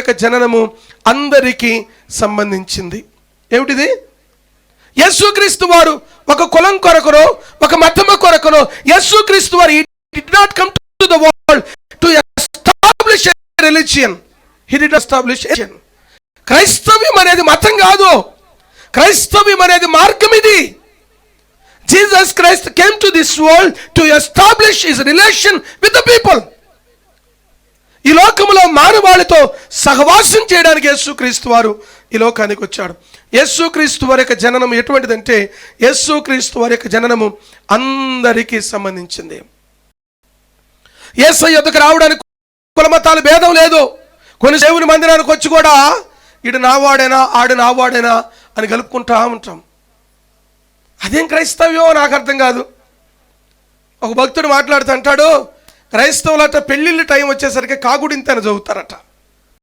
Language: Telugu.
యొక్క జననము అందరికీ సంబంధించింది. ఏమిటిది? యేసుక్రీస్తు వారు ఒక కులం కొరకునో ఒక మతము కొరకునో యేసుక్రీస్తు వారు did not come to the world to establish a religion. He did establish a religion. క్రైస్తవ్యం అనేది మతం కాదు, క్రైస్తవ్యం అనేది మార్గం. ఇది Jesus Christ came to this world to establish his relation with the people. ఈ లోకములో మానవాళితో సహవాసం చేయడానికి యేసుక్రీస్తు వారు ఈ లోకానికి వచ్చాడు. యేసుక్రీస్తు వారి యొక్క జననం ఎటువంటిదంటే యేసుక్రీస్తు వారి యొక్క జననము అందరికీ సంబంధించింది. యేసయ్య యొద్దకు రావడానికి కులమతాల భేదం లేదు. కొన్ని దేవుని మందిరానికి వచ్చి కూడా ఇడు నావాడేనా ఆడు నావాడేనా అని గలుపుకుంటా ఉంటాం. అదేం క్రైస్తవ్యం నాకు అర్థం కాదు. ఒక భక్తుడు మాట్లాడుతూ అంటాడు, క్రైస్తవులట పెళ్ళిళ్ళ టైం వచ్చేసరికి కాగుడింత అని చదువుతారట.